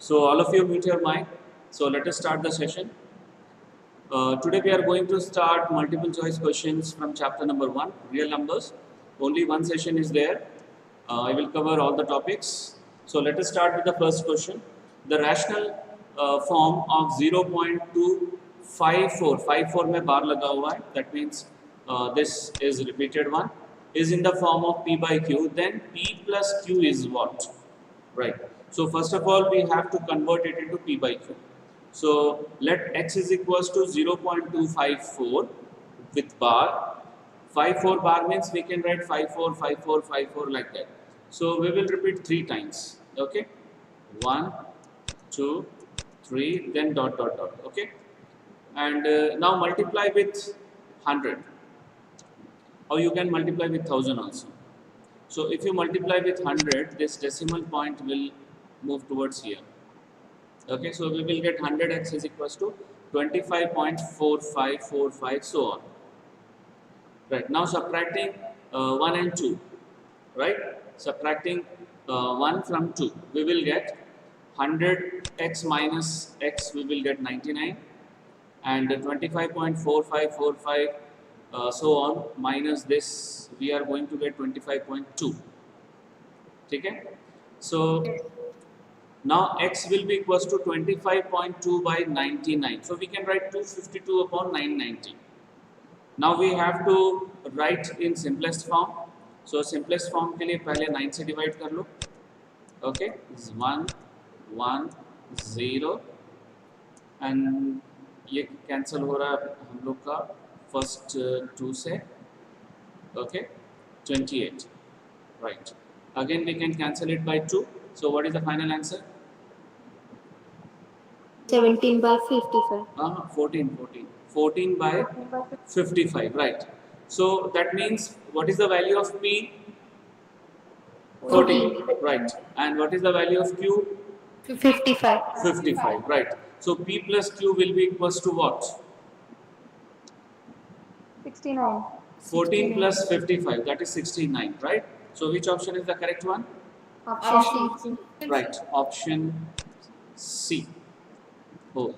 So all of you mute your mic. So let us start the session. Today we are going to start multiple choice questions from chapter number 1, real numbers. Only one session is there. I will cover all the topics. So let us start with the first question. The rational form of 0.254, 54 में बार लगा हुआ है, that means this is repeated one, is in the form of p by q, then p plus q is what? Right. So first of all, we have to convert it into p by q. So let x is equals to 0.254 with bar. 54 bar means we can write 54, 54, 54 like that. So we will repeat 3 times. Okay. 1, 2, 3, then dot dot dot. Okay. And now multiply with 100. Or you can multiply with 1000 also. So if you multiply with 100, this decimal point will move towards here. Okay, so we will get 100x is equals to 25.4545, so on. Right, now subtracting 1 and 2, right? Subtracting 1 from 2, we will get 100x minus x, we will get 99, and 25.4545 so on, minus this, we are going to get 25.2. Okay? So now x will be equals to 25.2 by 99. So we can write 252 upon 990. Now we have to write in simplest form. So simplest form के लिए पहले 9 से divide कर लो. Okay, this is 1, 1, 0, and ये cancel हो रहा है हम लोग का first 2 से. Okay, 28. Right. Again we can cancel it by 2. So what is the final answer? 17 by 55. 14 by 55, right. So that means what is the value of P? 14, right. And what is the value of Q? 55. 55, right. So P plus Q will be equals to what? 69. 14 plus 55, that is 69, right. So which option is the correct one? Option C. Right, option C. Oh,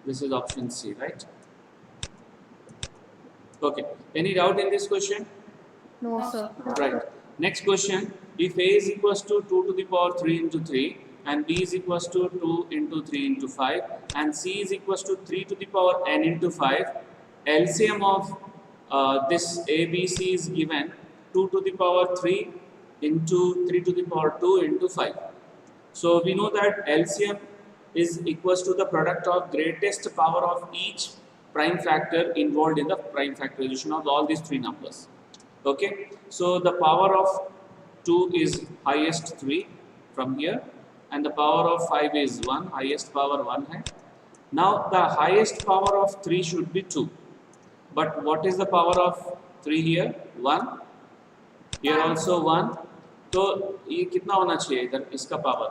this is option C, right? Okay. Any doubt in this question? No, sir. Right. Next question. If A is equals to 2 to the power 3 into 3 and B is equals to 2 into 3 into 5 and C is equals to 3 to the power n into 5, LCM of this ABC is given 2 to the power 3 into 3 to the power 2 into 5. So we know that LCM is equals to the product of greatest power of each prime factor involved in the prime factorization of all these 3 numbers. Okay, so the power of 2 is highest 3 from here, and the power of 5 is 1, highest power 1 hai. Now the highest power of 3 should be 2, but what is the power of 3 here? 1, here also 1. तो ये कितना होना चाहिए इधर इसका power?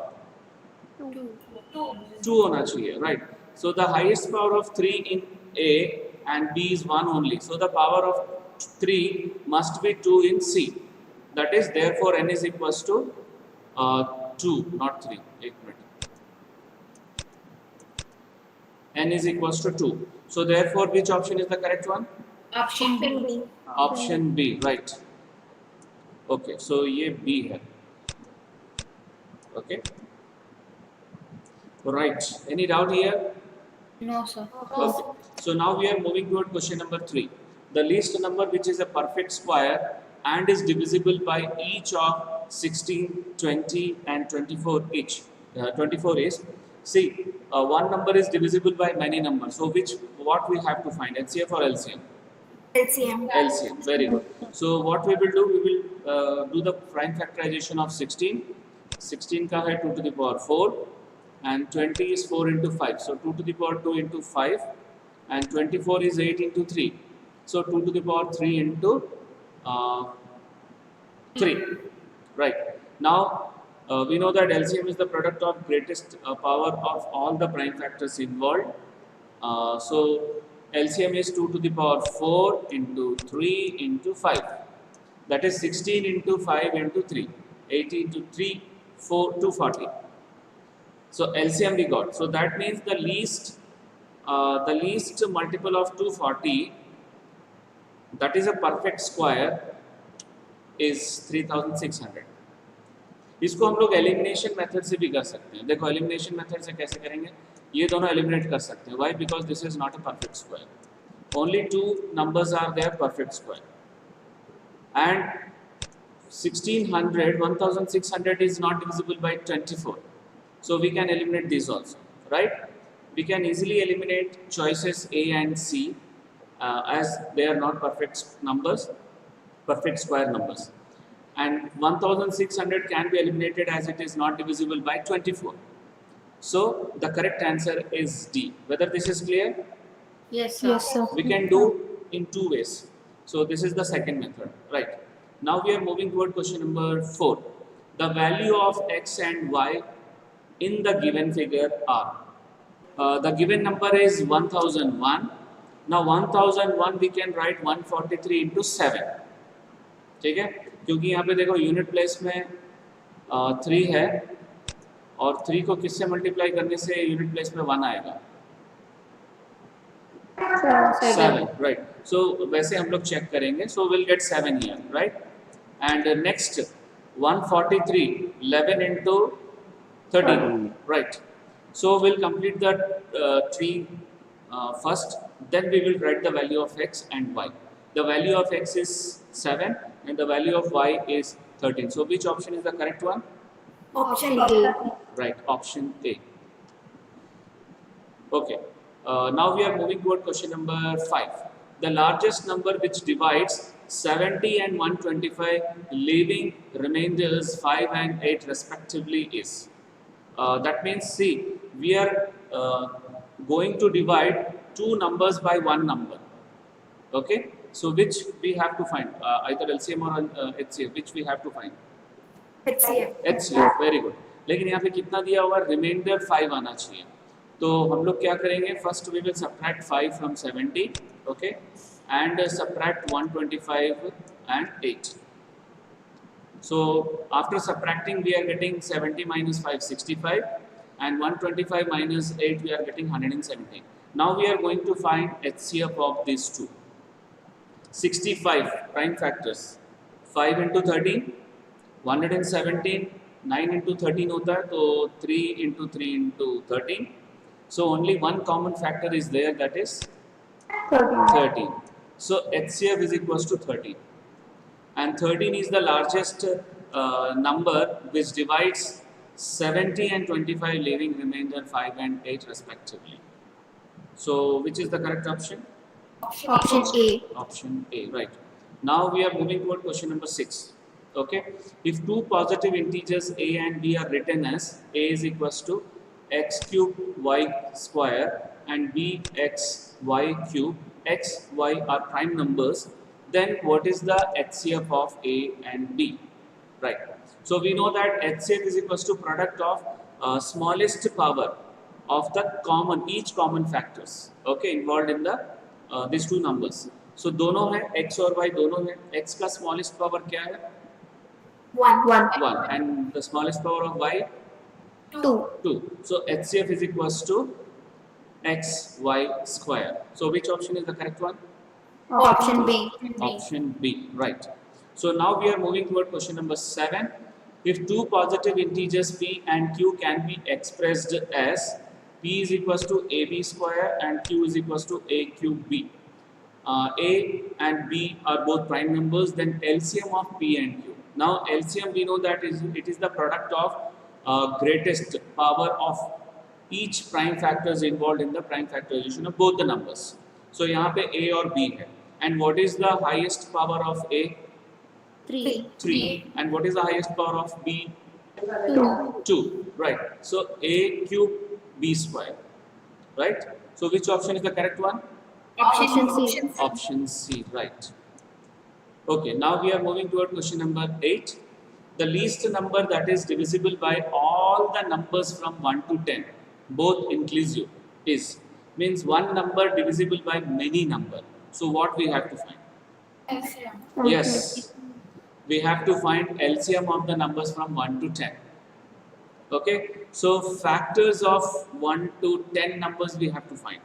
2 होना चाहिए, right? So the highest power of 3 in A and B is 1 only. So the power of 3 must be 2 in C. That is, therefore n is equals to 2, not 3. N is equals to 2. So therefore, which option is the correct one? Option B. Option B, right? Okay, so ये B है. Okay. Right. Any doubt here? No, sir. Okay. So now we are moving toward question number 3. The least number which is a perfect square and is divisible by each of 16, 20 and 24 each. 24 is, see, one number is divisible by many numbers. So what we have to find, HCF or LCM? LCM. LCM, very good. So what we will do, we will do the prime factorization of 16. 16 का है 2 to the power 4 and 20 is 4 into 5. So 2 to the power 2 into 5 and 24 is 8 into 3. So 2 to the power 3 into 3. Right. Now we know that LCM is the product of greatest power of all the prime factors involved. So LCM is 2 to the power 4 into 3 into 5. That is 16 into 5 into 3. 80 into 3, 4, 240. So LCM we got. So that means the least multiple of 240, that is a perfect square, is 3600. इसको हम लोग elimination method से भी कर सकते हैं. देखो elimination method से कैसे करेंगे, ये दोनों एलिमिनेट कर सकते हैं. Why? Because this is not a perfect square. Only two numbers are there perfect square. And 1600 is not divisible by 24, so we can eliminate these also, right? We can easily eliminate choices A and C as they are not perfect numbers, perfect square numbers. And 1600 can be eliminated as it is not divisible by 24. So the correct answer is D. Whether this is clear? Yes, sir. Yes, sir. We can do in two ways. So this is the second method, right? Now we are moving toward question number 4. The value of x and y in the given figure are. The given number is 1001. Now 1001 we can write 143 into 7. ठीक है, क्योंकि यहाँ पे देखो unit place में 3 है और 3 को किससे मल्टीप्लाई करने से यूनिट प्लेस में 1 आएगा? 7, right? So वैसे हम लोग चेक करेंगे. So we'll get 7 here, right? And next 143, 11 into 13, right? So we'll complete the tree first. Then we will write the value of x and y. The value of x is 7 and the value of y is 13. So which option is the correct one? Option A. Right, option A. Okay. Now we are moving toward question number 5. The largest number which divides 70 and 125, leaving remainders 5 and 8 respectively is. That means, see, we are going to divide two numbers by one number. Okay. So which we have to find? Either LCM or HCF. Which we have to find? HCF. HCF. Very good. लेकिन यहाँ पे कितना दिया हुआ? Reminder 5 आना चाहिए. तो हम लोग क्या करेंगे? First we will subtract 5 from 70, okay, and subtract 125 and 8. So after subtracting we are getting 70 minus 5, 65, and 125 minus 8 we are getting 117. Now we are going to find HCF of these two. 65 prime factors, 5 into 13, 117, 9 into 13 होता है, तो 3 into 3 into 13. So only one common factor is there, that is 13. So HCF is equals to 13. And 13 is the largest number which divides 70 and 25, leaving remainder 5 and 8 respectively. So which is the correct option? Option A. Option A, right. Now we are moving toward question number 6. Okay, if two positive integers A and B are written as A is equals to x cube y square and b x y cube, x, y are prime numbers, then what is the HCF of A and B? Right. So we know that HCF is equals to product of smallest power of the each common factors, okay, involved in the these two numbers. So दोनों है, x और y दोनों है. X का smallest power क्या है? 1. And the smallest power of y? 2. So HCF is equals to x y square. So which option is the correct one? Option B. Option B, right. So now we are moving toward question number 7. If two positive integers p and q can be expressed as p is equals to ab square and q is equals to a cube b. A and b are both prime numbers, then LCM of p and q. Now LCM we know that it is the product of greatest power of each prime factors involved in the prime factorization of both the numbers. So यहाँ पे A और B है. And what is the highest power of A? 3. And what is the highest power of B? 2. Right. So A cube B square. Right. So which option is the correct one? Option C. Option C. Right. Okay. Now we are moving toward question number 8. The least number that is divisible by all the numbers from 1 to 10, both inclusive, is, means one number divisible by many number. So what we have to find? LCM. Yes, we have to find LCM of the numbers from 1 to 10. Okay, so factors of 1 to 10 numbers we have to find.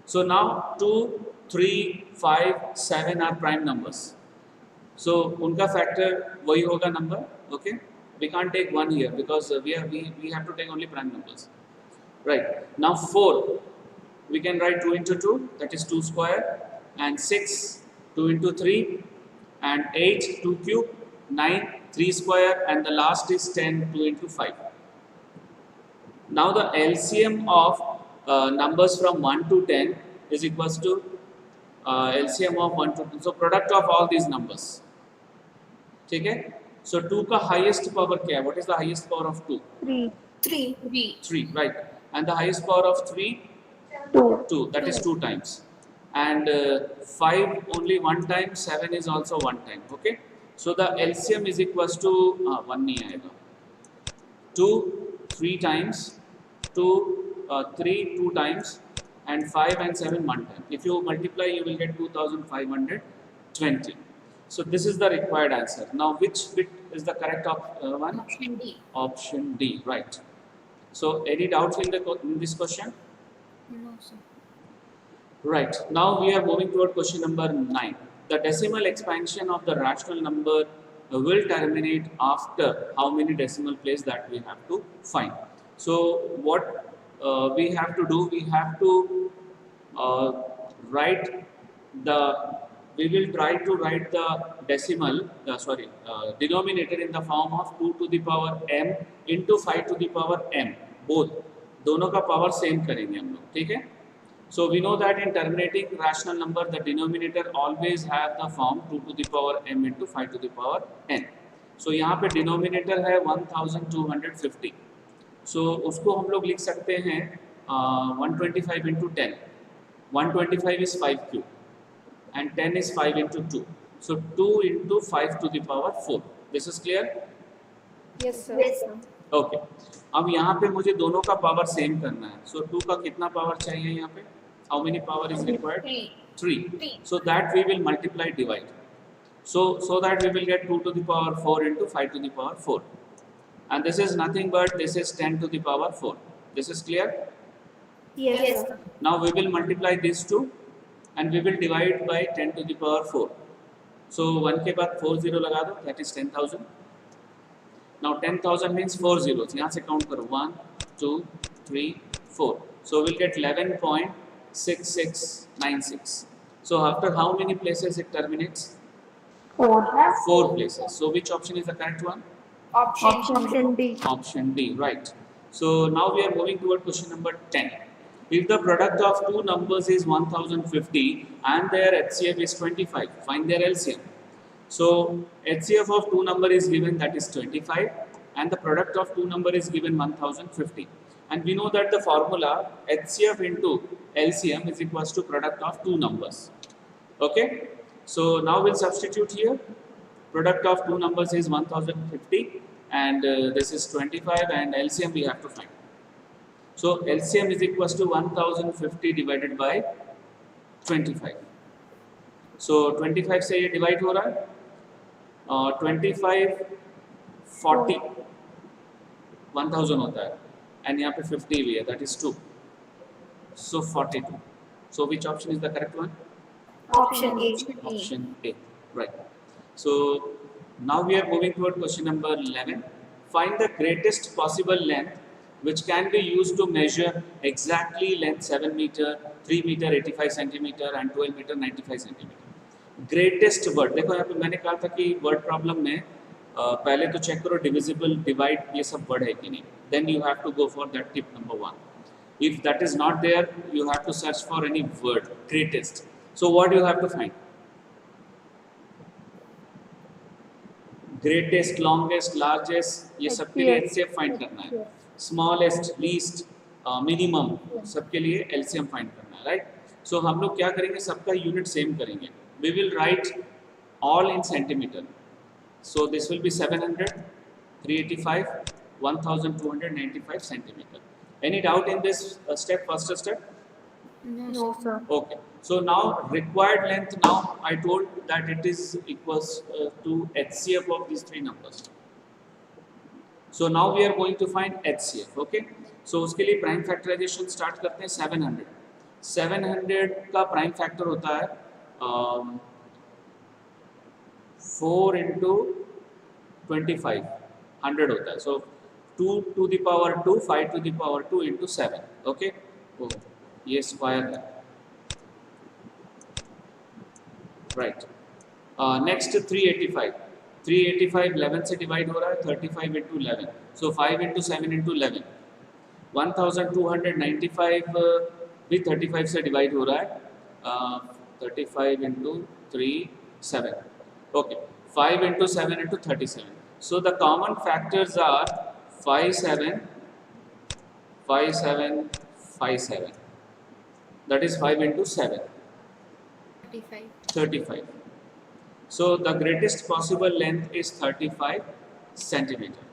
So now 2, 3, 5, 7 are prime numbers. So unka factor wahi hoga number. Okay, we can't take 1 here because we have to take only prime numbers. Right, now 4 we can write 2 into 2, that is 2 square, and 6 2 into 3, and 8 2 cube, 9 3 square, and the last is 10 2 into 5. Now the LCM of numbers from 1 to 10 is equals to LCM of 1 to 10. So product of all these numbers. ठीक है? So 2 का highest power क्या है? What is the highest power of 2? 3. 3, right? And the highest power of 3? 2. 2. That is 2 times. And 5 only 1 time. 7 is also 1 time. Okay? So the LCM is equals to 1 नहीं आएगा. 2 3 times. 2 3 2 times, and 5 and 7 1 time. If you multiply, you will get 2520. So this is the required answer. Now which bit is the correct one? Option D. Option D, right. So any doubts in this question? No, sir. Right, now we are moving toward question number 9. The decimal expansion of the rational number will terminate after how many decimal place that we have to find. So what we have to do, we have to we will try to write the decimal, denominator in the form of 2 to the power m into 5 to the power m. Both, दोनों का power same करेंगे हम लोग, ठीक है? So we know that in terminating rational number, the denominator always have the form 2 to the power m into 5 to the power n. So यहाँ पे denominator है 1250. So उसको हम लोग लिख सकते हैं 125 into 10. 125 is 5 cube, and 10 is 5 into 2. So 2 into 5 to the power 4. This is clear? Yes, sir. Yes, sir. Okay. अब यहाँ पे मुझे दोनों का पावर सेम करना है. So 2 का कितना पावर चाहिए यहाँ पे? How many power is required? 3. So that we will multiply, divide. So that we will get 2 to the power 4 into 5 to the power 4. And this is nothing but this is 10 to the power 4. This is clear? Yes, sir. Now we will multiply these two and we will divide by 10 to the power 4. So 1 के बाद 4 0 लगा दो, that is 10,000. Now 10,000 means 4 zeros. यहाँ से count करो 1, 2, 3, 4. So we'll get 11.6696. So after how many places it terminates? 4. 4 places. So which option is the correct one? Option D. Option D, right. So now we are moving toward question number 10. If the product of two numbers is 1050 and their HCF is 25, find their LCM. So HCF of two number is given, that is 25, and the product of two number is given 1050. And we know that the formula HCF into LCM is equals to product of two numbers. Okay, so now we'll substitute here. Product of two numbers is 1050 and this is 25, and LCM we have to find. So LCM is equals to 1050 divided by 25. So 25 से ये divide हो रहा है, 25 40 1000 होता है, and यहाँ पे 50 भी है, that is 2. So 42. So which option is the correct one? Option A. Option A, right. So now we are moving toward question number 11. Find the greatest possible length which can be used to measure exactly length 7 meter, 3 meter 85 centimeter and 12 meter 95 centimeter. Greatest word, देखो यहाँ पे मैंने कहा था कि word problem में पहले तो चेक करो divisible, divide ये सब word है कि नहीं. Then you have to go for that tip number 1. If that is not there, you have to search for any word, greatest. So what you have to find? Greatest, longest, largest, ये सब के लिए HCF find करना है. Smallest, least, minimum, सबके लिए LCM find करना है, right? So हम लोग क्या करेंगे, सबका unit same करेंगे. We will write all in centimeter. So this will be 700, 385, 1295 centimeter. Any doubt in this step, first step? No, sir. Okay. So now required length, now I told that it is equals to HCF of these three numbers. So now we are going to find HCF. Okay, so उसके लिए prime factorisation start करते हैं 700. 700 का prime factor होता है 4 into 25, 100 होता है. So 2 to the power 2, 5 to the power 2 into 7. Okay, तो ये स्क्वायर है. राइट. नेक्स्ट 385. 385 11 से डिवाइड हो रहा है. 35 into 11. So 5 into 7 into 11. 1295 भी 35 से डिवाइड हो रहा है. 35 into 3 7. Okay. 5 into 7 into 37. So the common factors are 5 7 5 7 5 7. That is 5 into 7. 35. So the greatest possible length is 35 centimeter.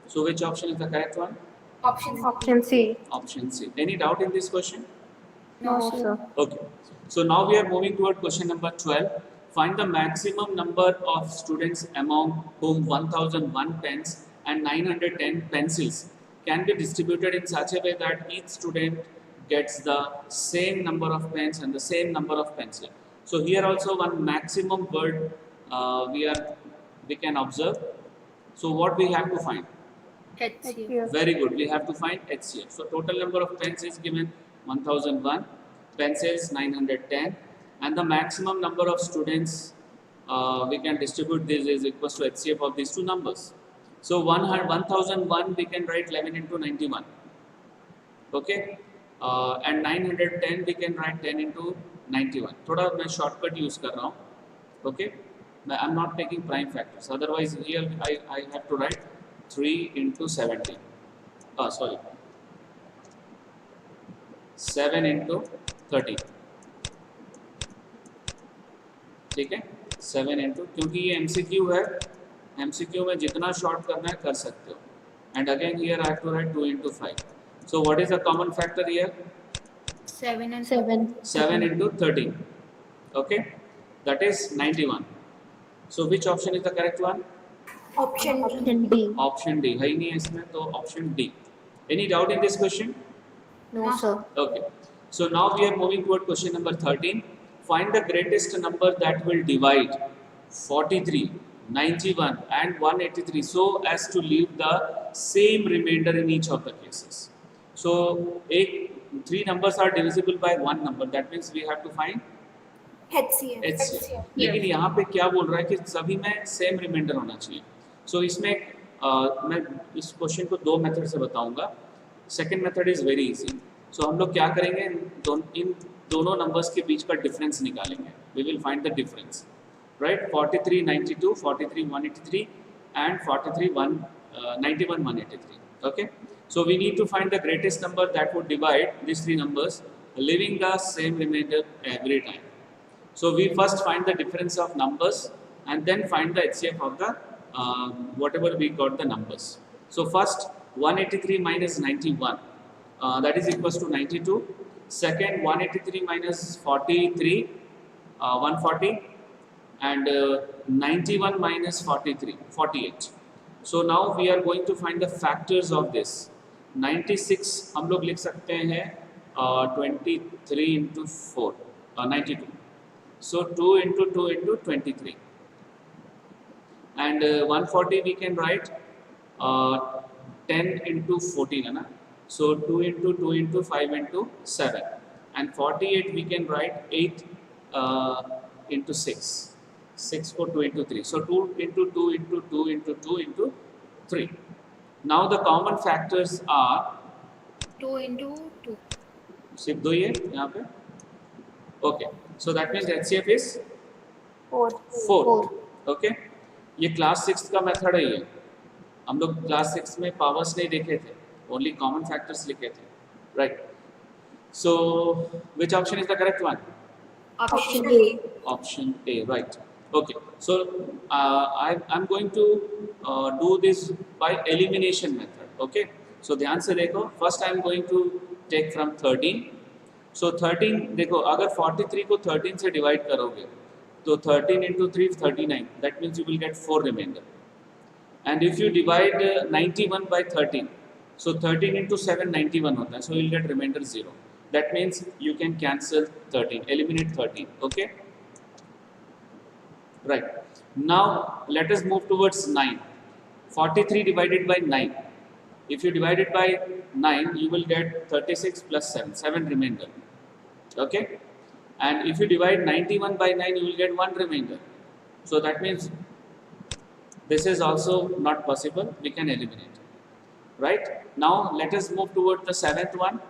So which option is the correct one? Option C. Option C. Any doubt in this question? No, sir. Okay. So now we are moving toward question number 12. Find the maximum number of students among whom 1001 pens and 910 pencils can be distributed in such a way that each student gets the same number of pens and the same number of pencils. So here also one maximum word we can observe. So what we have to find? HCF. Very good. We have to find HCF. So total number of pens is given 1001, pencils 910, and the maximum number of students we can distribute this is equals to HCF of these two numbers. So 1001 we can write 11 into 91. Okay, and 910 we can write 10 into 91. थोड़ा मैं shortcut use कर रहा हूँ. Okay, I am not taking prime factors. Otherwise here I have to write 3 into 17. Sorry, 7 into 30. ठीक है, 7 into, क्योंकि ये MCQ है. MCQ में जितना short करना है कर सकते हो. And again here I have to write 2 into 5. So what is the common factor here? 7 and 7. 7 into 13. Okay, that is 91. So which option is the correct one? Option D. Option D. है ही नहीं है इसमें, तो option D. Any doubt in this question? No, sir. Okay. So now we are moving toward question number 13. Find the greatest number that will divide 43, 91 and 183 so as to leave the same remainder in each of the cases. So 3 numbers are divisible by 1 number. That means we have to find HCF. लेकिन यहाँ पे क्या बोल रहा है कि सभी में सेम रिमाइंडर होना चाहिए. सो इसमें मैं इस क्वेश्चन को 2 मेथड से बताऊंगा. Second method is very easy. So हम लोग क्या करेंगे, इन दोनों नंबर्स के बीच का डिफरेंस निकालेंगे. We will find the difference, right. 43 92, 43 183 and 43 91 183. Okay, so we need to find the greatest number that would divide these 3 numbers, leaving the same remainder every time. So we first find the difference of numbers and then find the HCF of the whatever we got the numbers. So first 183 minus 91, that is equals to 92. Second 183 minus 43, 140, and 91 minus 43, 48. So now we are going to find the factors of this. 96 हम लोग लिख सकते हैं 23 into 4, 92. So 2 into 2 into 23. And 140 we can write 10 into 14, है ना? So 2 into 2 into 5 into 7. And 48 we can write 8 into 6. 6 for 2 into 3. So 2 into 2 into 2 into 2 into 3. Now the common factors are 2 into 2. सिर्फ 2 ही है यहाँ पे. Okay. So that means HCF is 4. Okay. ये class 6 का method है. ये हम लोग क्लास 6 में पावर्स नहीं देखे थे, ओनली कॉमन फैक्टर्स लिखे थे, right. So which option is the correct one? Option A. Option A, right. Okay. So I'm going to do this by elimination method. Okay. So ध्यान से देखो. First I'm going to take from 13. So 13 देखो, अगर 43 को 13 से divide करोगे तो 13 into 3 39. That means you will get 4 remainder. And if you divide 91 by 13, so 13 into 7, 91 hota hai. So you will get remainder 0. That means you can cancel 13, eliminate 13. Okay? Right. Now let us move towards 9. 43 divided by 9. If you divide it by 9, you will get 36 plus 7, 7 remainder. Okay? And if you divide 91 by 9, you will get 1 remainder. So that means this is also not possible. We can eliminate. Right? Now let us move toward the 7th one.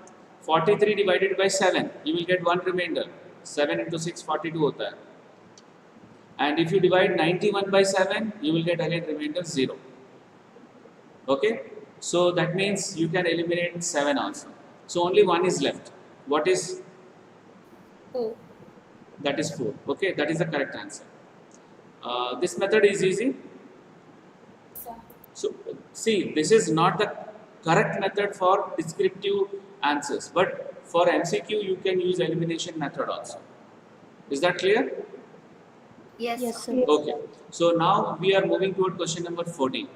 43 divided by 7, you will get 1 remainder. 7 into 6, 42 hota hai. And if you divide 91 by 7, you will get again remainder 0. Okay? So that means you can eliminate 7 also. So only 1 is left. What is? 4. That is 4. Okay, that is the correct answer. This method is easy. So see, this is not the correct method for descriptive answers, but for MCQ you can use elimination method also. Is that clear? Yes, sir. Okay. So now we are moving toward question number 14.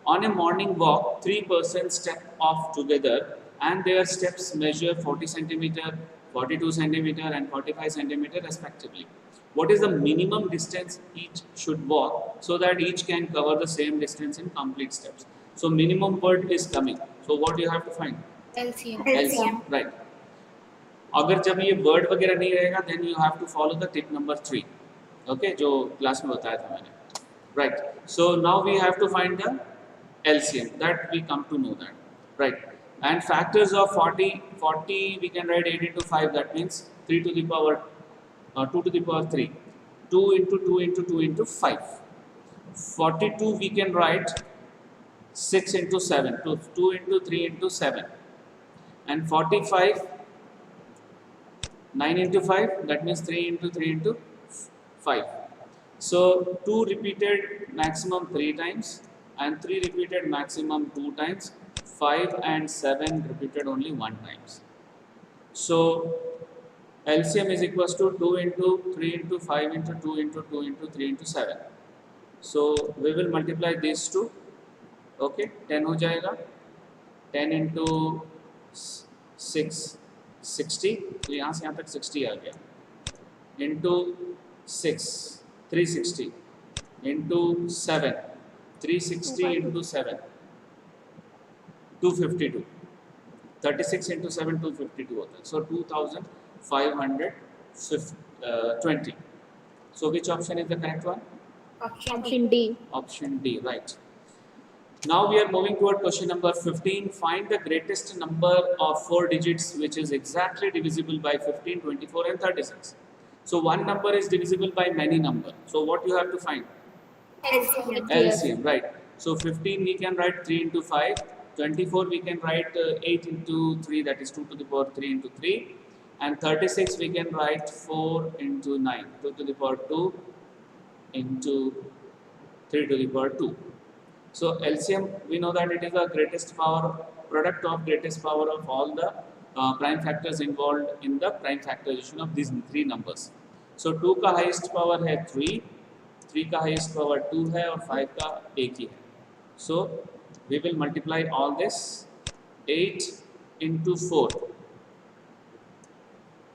On a morning walk, 3 persons step off together and their steps measure 40 centimeter, 42 centimeter and 45 centimeter respectively. What is the minimum distance each should walk so that each can cover the same distance in complete steps? So minimum word is coming. So what do you have to find? LCM. Right. अगर जब ये word वगैरह नहीं रहेगा, then you have to follow the tip number 3. Okay, जो class में बताया था मैंने. Right. So now we have to find the LCM. That we come to know that. Right. And factors of 40 we can write 8 into 5. That means 3 to the power 2 to the power 3. 2 into 2 into 2 into 5. 42 we can write 6 into 7. 2 into 3 into 7. And 45 9 into 5. That means 3 into 3 into 5. So 2 repeated maximum 3 times and 3 repeated maximum 2 times. 5 and 7 repeated only 1 times. So LCM is equals to 2 into 3 into 5 into 2 into 2 into 3 into 7. So we will multiply these two. Okay, 10 हो जाएगा. 10 into 6 60. तो यहाँ से यहाँ तक 60 आ गया. Into 6 360. Into 7 360 into 7 252. 36 into 7 252 होता है. So 2520. So which option is the correct one? Option D. Option D, right. Now we are moving toward question number 15. Find the greatest number of 4 digits which is exactly divisible by 15, 24 and 36. So one number is divisible by many numbers. So what you have to find? LCM, right. So 15 we can write 3 into 5. 24 we can write 8 into 3, that is 2 to the power 3 into 3. And 36 we can write 4 into 9, 2 to the power 2 into 3 to the power 2. So LCM, we know that it is the greatest power, product of greatest power of all the prime factors involved in the prime factorization of these 3 numbers. So 2 का highest power है 3, 3 का highest power 2 है और 5 का 1 ही है. So we will multiply all this. 8 into 4.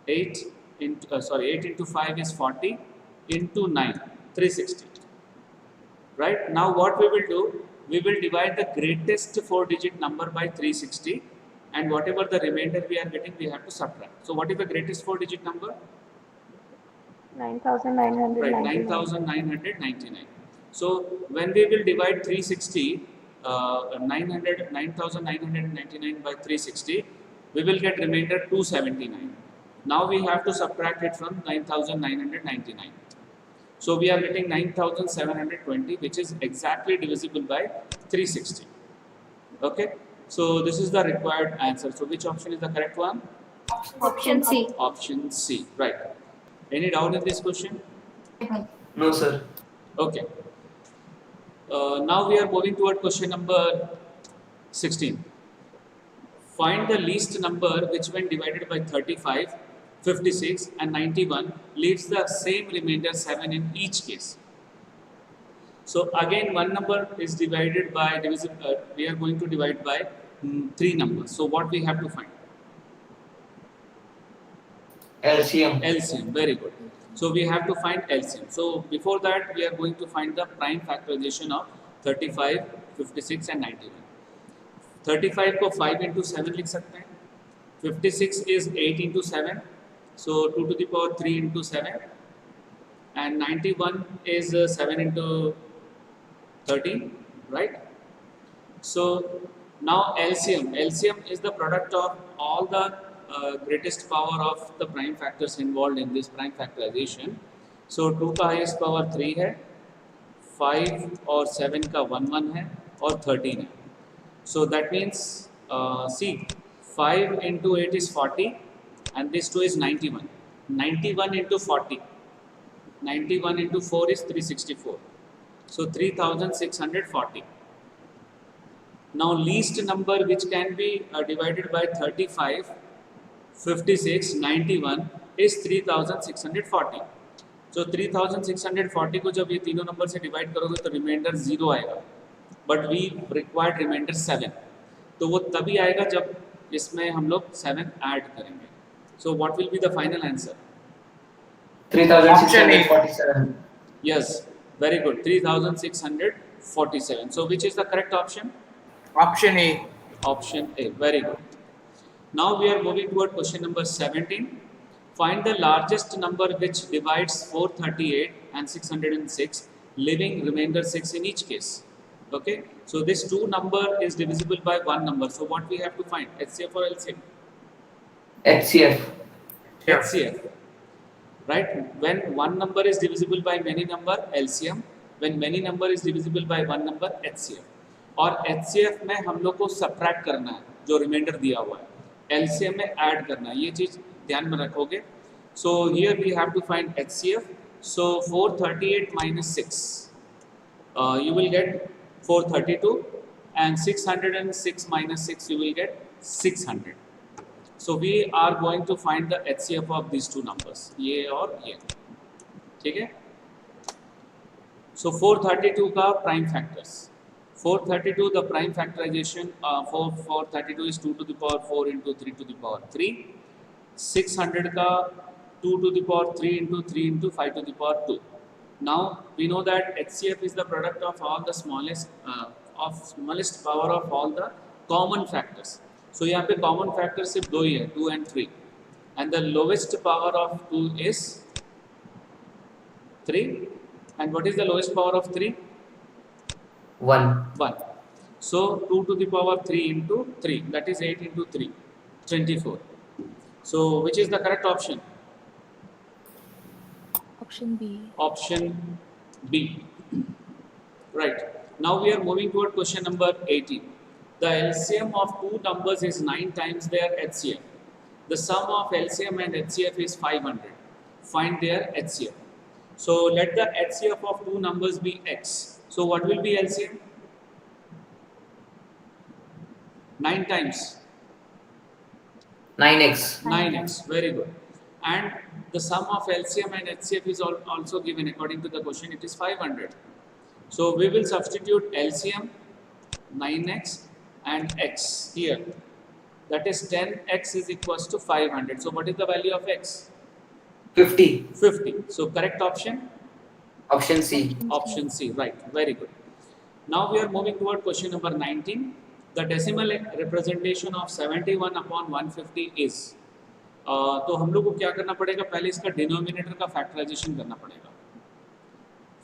8 into 5 is 40 into 9, 360. Right? Now what we will do? We will divide the greatest 4-digit number by 360 and whatever the remainder we are getting, we have to subtract. So what is the greatest 4-digit number? 9,999. Right, 9,999. So when we will divide 360, 9,999 by 360, we will get remainder 279. Now we have to subtract it from 9,999. So we are getting 9,720, which is exactly divisible by 360. Okay. So this is the required answer. So which option is the correct one? Option C. Option C. Right. Any doubt in this question? No, sir. Okay. Now we are moving toward question number 16. Find the least number which when divided by 35, 56 and 91 leaves the same remainder 7 in each case. So again, one number is divided by divisible. We are going to divide by 3 numbers. So what we have to find? LCM. LCM. Very good. So we have to find LCM. So before that, we are going to find the prime factorization of 35, 56 and 91. 35 को 5 into 7 लिख सकते हैं. 56 is 8 into 7. So 2 to the power 3 into 7. And 91 is 7 into 13, right? So now LCM. LCM is the product of all the greatest power of the prime factors involved in this prime factorization. So 2 का highest power 3 है, 5 और 7 का 1 1 है और 13 है. So that means see 5 into 8 is 40 and this 2 is 91. 91 into 40. 91 into 4 is 364. So 3640. Now least number which can be divided by 35, 56, 91 is 3640. So 3640 को जब ये तीनों नंबर से डिवाइड करोगे तो रिमाइंडर 0 आएगा. But we required remainder 7. तो वो तभी आएगा जब इसमें हम लोग 7 ऐड करेंगे. So what will be the final answer? 3647. Yes, very good. 3647. So which is the correct option? Option A. Option A. Very good. Now we are moving toward question number 17. Find the largest number which divides 438 and 606, leaving remainder 6 in each case. Okay. So this 2 number is divisible by 1 number. So what we have to find? HCF or LCM? HCF. HCF. Right? When one number is divisible by many number, LCM. When many number is divisible by one number, HCF. और HCF में हम लोग को subtract करना है जो reminder दिया हुआ है. LCM में ऐड करना है. ये चीज ध्यान में रखोगे. So here we have to find HCF. So 438 minus 6. You will get 432 and 606 minus 6 you will get 600. So we are going to find the HCF of these two numbers. ये और ये. ठीक है? So 432 का prime factors. 432 the prime factorization for 432 is 2 to the power 4 into 3 to the power 3. 600 का 2 to the power 3 into 3 into 5 to the power 2. Now we know that HCF is the product of all the smallest power of all the common factors. So यहाँ पे common factor सिर्फ 2 ही है, 2 and 3, and the lowest power of 2 is 3. And what is the lowest power of 3? 1. 1. So 2 to the power 3 into 3, that is 8 into 3, 24. So which is the correct option? Option B. Option B. Right. Now we are moving toward question number 18. The LCM of two numbers is 9 times their HCF. The sum of LCM and HCF is 500. Find their HCF. So let the HCF of two numbers be X. So what will be LCM? 9 times. 9x. 9x. Very good. And the sum of LCM and HCF is also given according to the question. It is 500. So we will substitute LCM 9x and x here. That is 10x is equals to 500. So what is the value of x? 50. 50. So correct option? Option C. Option C. Right. Very good. Now we are moving toward question number 19. The decimal representation of 71 upon 150 is. तो हम लोग को क्या करना पड़ेगा? पहले इसका denominator का फैक्टराइजेशन करना पड़ेगा.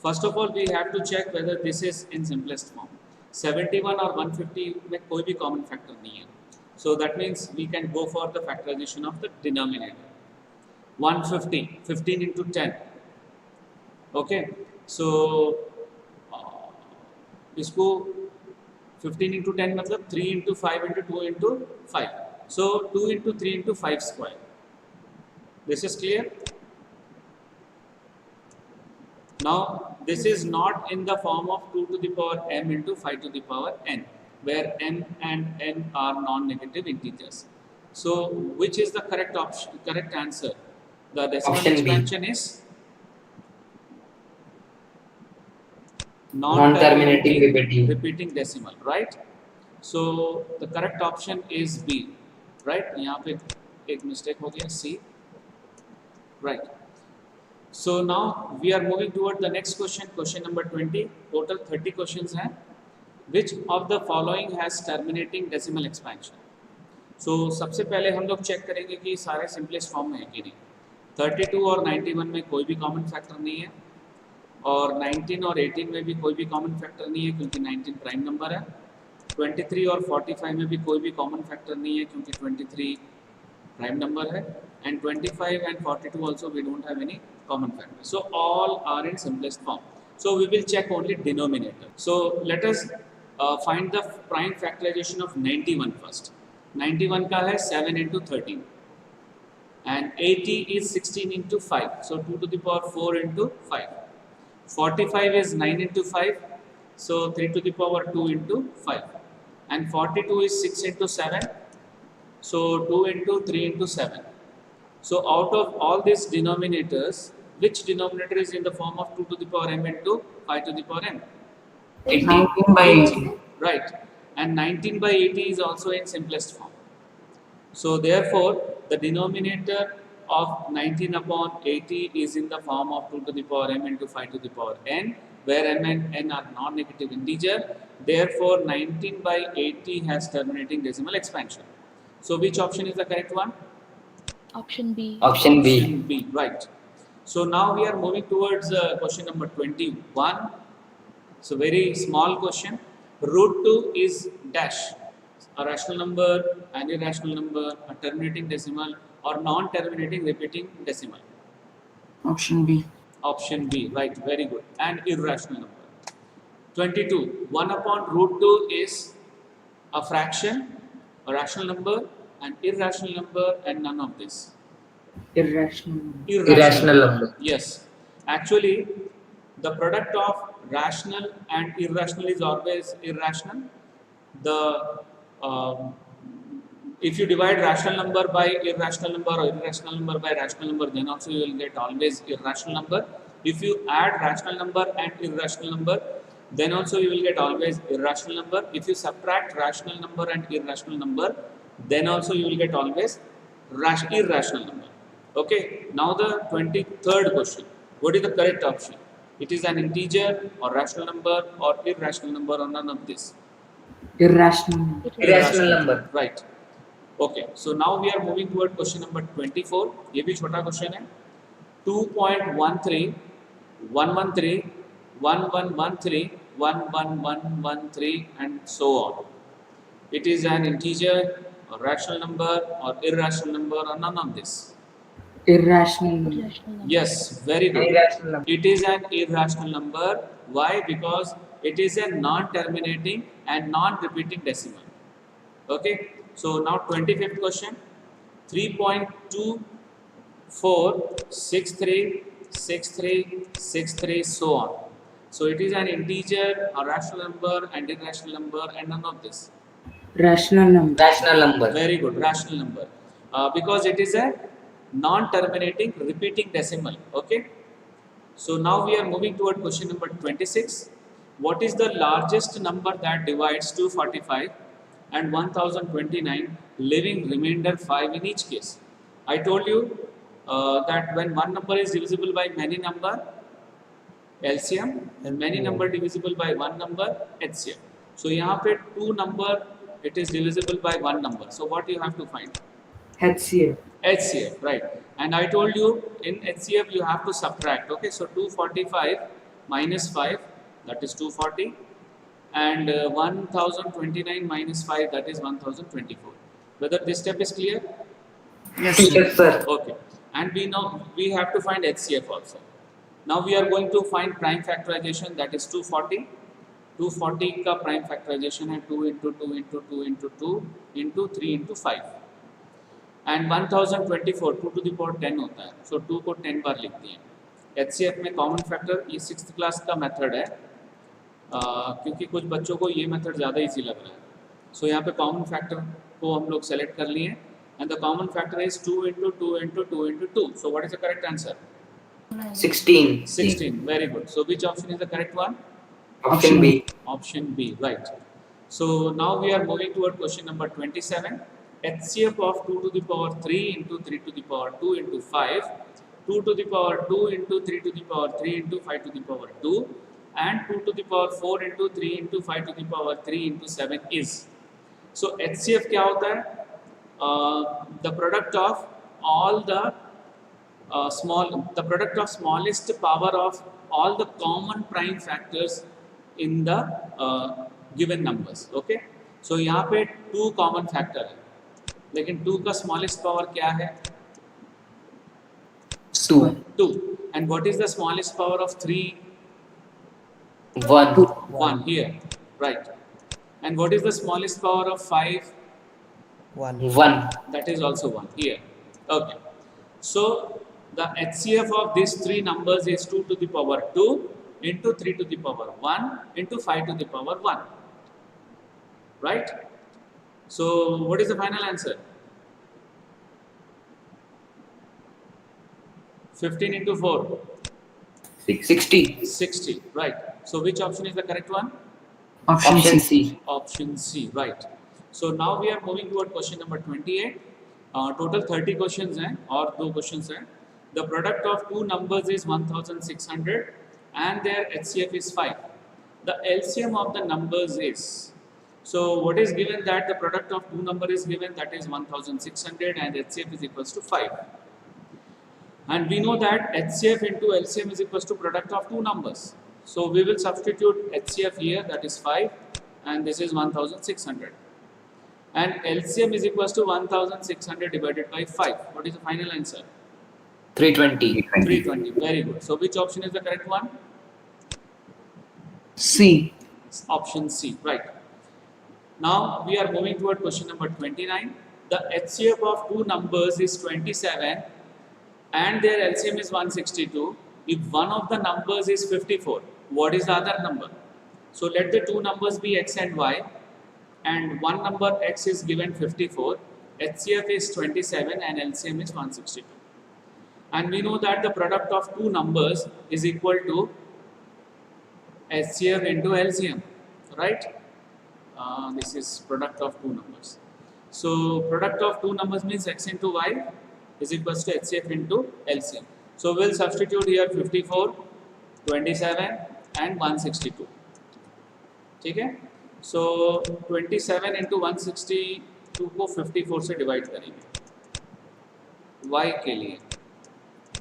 First of all, we have to check whether this is in simplest form. 71 और 150 में कोई भी common factor नहीं है. So that means we can go for the factorization of the denominator. 150, 15 into 10. Okay. So इसको 15 into 10 मतलब 3 into 5 into 2 into 5. So 2 into 3 into 5 square. This is clear? Now this is not in the form of 2 to the power m into 5 to the power n, where m and n are non-negative integers. So which is the correct option? Correct answer? The decimal Option B. expansion is Non-terminating repeating decimal, right? So the correct option is B, right? यहाँ पे एक mistake हो गया, C, right? So now we are moving toward the next question, question number 20. Total 30 questions हैं. Which of the following has terminating decimal expansion? So सबसे पहले हम लोग चेक करेंगे कि सारे सिंपलेस्ट फॉर्म में है कि नहीं. 32 और 91 में कोई भी कॉमन फैक्टर नहीं है, और 19 और 18 में भी कोई भी कॉमन फैक्टर नहीं है क्योंकि 19 प्राइम नंबर है. 23 और 45 में भी कोई भी कॉमन फैक्टर नहीं है क्योंकि 23 prime number है, and 25 and 42 also we don't have any common factor. So all are in simplest form. So we will check only denominator. So let us find the prime factorization of 91 first. 91 का है 7 into 13 and 80 is 16 into 5. So 2 to the power 4 into 5. 45 is 9 into 5. So 3 to the power 2 into 5. And 42 is 6 into 7. So 2 into 3 into 7. So out of all these denominators, which denominator is in the form of 2 to the power m into 5 to the power m? 19 by 80. Right. And 19 by 80 is also in simplest form. So therefore, the denominator of 19 upon 80 is in the form of 2 to the power m into 5 to the power n, where m and n are non-negative integer. Therefore, 19 by 80 has terminating decimal expansion. So which option is the correct one? Option B. Option B. Option B, right. So now we are moving towards question number 21. So very small question. Root 2 is dash, a rational number, an irrational number, a terminating decimal, or non-terminating repeating decimal. Option B. Option B, right, very good. An irrational number. 22. 1 upon root 2 is a fraction, a rational number, an irrational number, and none of this. Irrational. Irrational number. Yes. Actually, the product of rational and irrational is always irrational. The if you divide rational number by irrational number or irrational number by rational number, then also you will get always irrational number. If you add rational number and irrational number, then also you will get always irrational number. If you subtract rational number and irrational number, then also you will get always irrational number. Okay, now the 23rd question. What is the correct option? It is an integer or rational number or irrational number or none of this. Irrational. Irrational number. Right. Okay, so now we are moving toward question number 24. ये भी छोटा question है. 2.13, 113, 1113, 11113 and so on. It is an integer or rational number or irrational number or none of this. Irrational. Yes, very good. Irrational number. It is an irrational number. Why? Because it is a non-terminating and non-repeating decimal. Okay. So now 25th question. 3.24636363 so on. So it is an integer, a rational number, and irrational number, and none of this. Rational number. Rational number. Very good, rational number. Because it is a non-terminating repeating decimal. Okay. So now we are moving toward question number 26. What is the largest number that divides 245 and 1029, leaving remainder 5 in each case? I told you that when one number is divisible by many number, LCM, and many number divisible by one number, HCF. So यहाँ पे 2 number it is divisible by one number. So what you have to find? HCF. HCF, right. And I told you in HCF you have to subtract. Okay, so 245 minus 5, that is 240, and 1029 minus 5, that is 1024. Whether this step is clear? Yes. Yes, sir. Okay. And we know we have to find HCF also. Now we are going to find prime factorization, that is 240. 240 का prime factorization है 2 into 2 into 2 into 2 into 3 into 5. And 1024 2 to the power 10 होता है. So 2 को 10 बार लिखते हैं. HCF में common factor ये 6th class का method है. क्योंकि कुछ बच्चों को ये method ज़्यादा easy लग रहा है. So यहाँ पे common factor को हम लोग select कर लिए. And the common factor is 2 into 2 into 2 into 2. So what is the correct answer? 16. 16. Very good. So which option is the correct one? Option B. Option B, right. So now we are moving toward question number 27. HCF of 2 to the power 3 into 3 to the power 2 into 5, 2 to the power 2 into 3 to the power 3 into 5 to the power 2, and 2 to the power 4 into 3 into 5 to the power 3 into 7 is. So HCF क्या होता है? The product of all the product of smallest power of all the common prime factors in the given numbers. Okay, so यहाँ पे 2 common factor है, लेकिन 2 का smallest power क्या है? 2. And what is the smallest power of 3? 1 here, right. And what is the smallest power of 5? 1. That is also 1 here. Okay, so the HCF of these 3 numbers is 2 to the power 2 into 3 to the power 1 into 5 to the power 1, right? So what is the final answer? 15 into 4, 60. right. So which option is the correct one? Option C. Option C, right. So now we are moving toward question number 28. Total 30 questions हैं और 2 questions हैं. The product of 2 numbers is 1600 and their HCF is 5. The LCM of the numbers is, so what is given, that the product of 2 number is given, that is 1600 and HCF is equals to 5. And we know that HCF into LCM is equals to product of 2 numbers. So we will substitute HCF here, that is 5, and this is 1600. And LCM is equals to 1600 divided by 5. What is the final answer? 320. 320. Very good. So which option is the correct one? C. Option C, right. Now we are moving toward question number 29. The HCF of 2 numbers is 27 and their LCM is 162. If one of the numbers is 54, what is the other number? So let the 2 numbers be x and y, and one number x is given 54, HCF is 27 and LCM is 162. And we know that the product of 2 numbers is equal to HCF into LCM, right? This is product of 2 numbers. So product of 2 numbers means x into y is equals to HCF into LCM. So we'll substitute here 54, 27 and 162. Okay? So 27 into 162 को 54 से divide करेंगे y के लिए.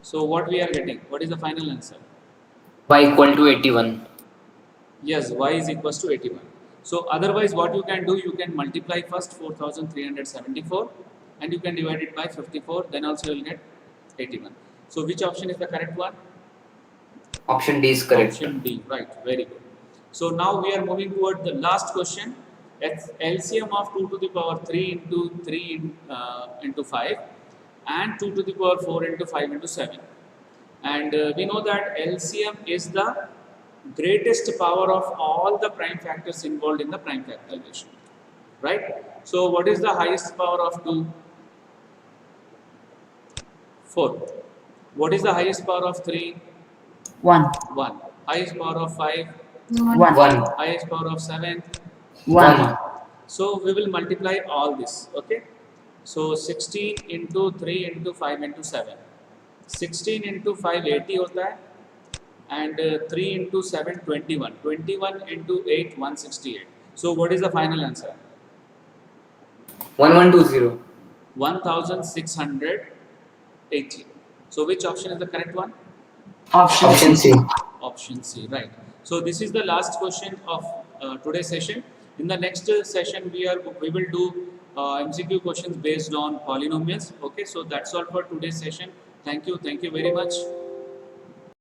So what we are getting? What is the final answer? Y equal to 81. Yes, y is equals to 81. So otherwise what you can do, you can multiply first 4374 and you can divide it by 54, then also you will get 81. So which option is the correct one? Option D is correct. Option D, right, very good. So now we are moving toward the last question. It's LCM of 2 to the power 3 into 3 into 5 and 2 to the power 4 into 5 into 7. And we know that LCM is the greatest power of all the prime factors involved in the prime factorization, right? So what is the highest power of 2? 4. What is the highest power of 3? 1. 1. Highest power of 5? 1. 1. Highest power of 7? 1. So we will multiply all this, okay? So 16 into 3 into 5 into 7. 16 into 5 80 होता है and 3 into 7 21. 21 into 8 168. So what is the final answer? 1120. 1680. So which option is the correct one? Option C. Option C, right. So this is the last question of today's session. In the next session we will do MCQ questions based on polynomials. Okay, so that's all for today's session. Thank you very much.